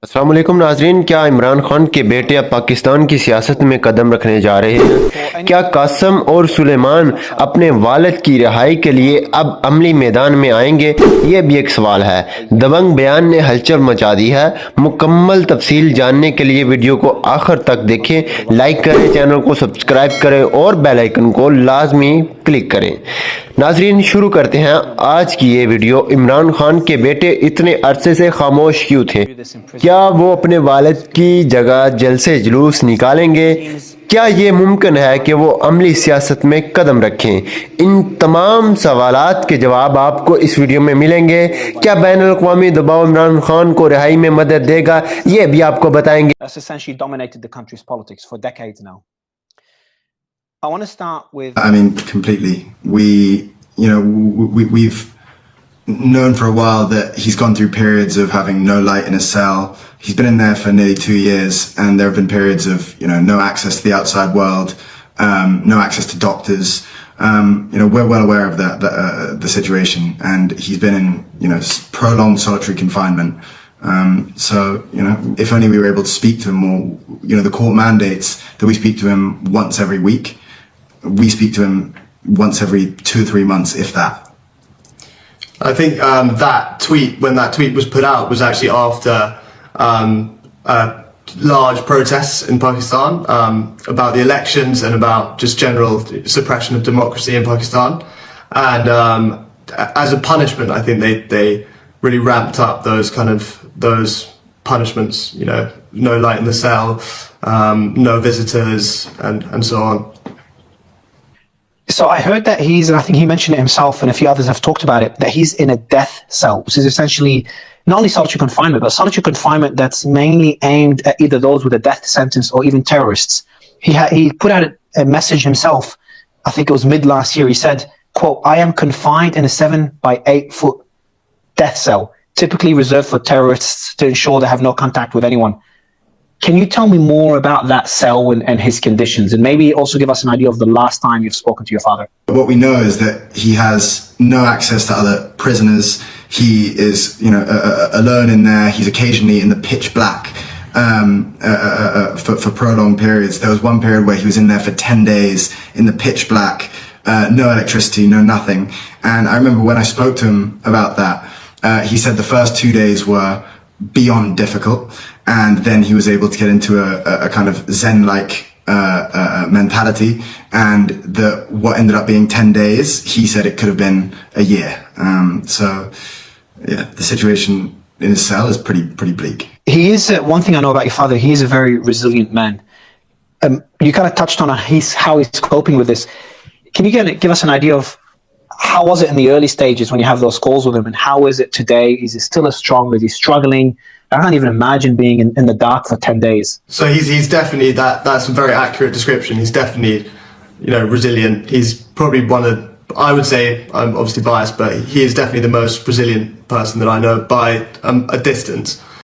अस्सलाम वालेकुम नाजरीन, क्या इमरान खान के बेटे अब पाकिस्तान की सियासत में कदम रखने जा रहे हैं? क्या कासम और सुलेमान अपने वालिद की रिहाई के लिए अब अमली मैदान में आएंगे? ये भी एक सवाल है। दबंग बयान ने हलचल मचा दी है। मुकम्मल तफसील जानने के लिए वीडियो को आखिर तक देखें, लाइक करें, चैनल को सब्सक्राइब करें और बेल आइकन को लाजमी क्लिक करें। नाजरीन, शुरू करते हैं आज की ये वीडियो। इमरान खान के बेटे इतने अरसे से खामोश क्यों थे? क्या वो अपने वालिद की जगह जलसे जुलूस निकालेंगे? क्या ये मुमकिन है कि वो अमली सियासत में कदम रखें? इन तमाम सवालात के जवाब आपको इस वीडियो में मिलेंगे। क्या बैनुल-अक़वामी दबाव इमरान खान को रिहाई में मदद देगा, ये भी आपको बताएंगे। That's essentially dominated the country's politics for decades now. I want to start with. I mean, completely. We've known for a while that he's gone through periods of having no light in his cell. He's been in there for nearly 2 years, and there have been periods of, no access to the outside world, no access to doctors. We're well aware of the situation, and he's been in, prolonged solitary confinement. If only we were able to speak to him more. The court mandates that we speak to him once every week. We speak to him once every 2 or 3 months, if that. I think when that tweet was put out, was actually after large protests in Pakistan about the elections and about just general suppression of democracy in Pakistan. And as a punishment, I think they really ramped up those punishments. No light in the cell, no visitors, and so on. So I heard that I think he mentioned it himself, and a few others have talked about it, that he's in a death cell, which is essentially not only solitary confinement, but solitary confinement that's mainly aimed at either those with a death sentence or even terrorists. He put out a message himself, I think it was mid last year. He said, quote, "I am confined in a 7 by 8 foot death cell, typically reserved for terrorists to ensure they have no contact with anyone." Can you tell me more about that cell and his conditions, and maybe also give us an idea of the last time you've spoken to your father? What we know is that he has no access to other prisoners. He is, alone in there. He's occasionally in the pitch black for prolonged periods. There was one period where he was in there for 10 days in the pitch black, no electricity, no nothing. And I remember when I spoke to him about that, he said the first 2 days were beyond difficult, and then he was able to get into a kind of Zen-like mentality, and what ended up being 10 days, he said it could have been a year. The situation in his cell is pretty bleak. He is, one thing I know about your father, he is a very resilient man. You kind of touched on how he's coping with this. Can you give us an idea of how was it in the early stages when you have those calls with him, and how is it today? Is he still as strong? Is he struggling? I can't even imagine being in the dark for 10 days. So he's definitely that's a very accurate description. He's definitely, resilient. He's probably I would say, I'm obviously biased, but he is definitely the most resilient person that I know by a distance.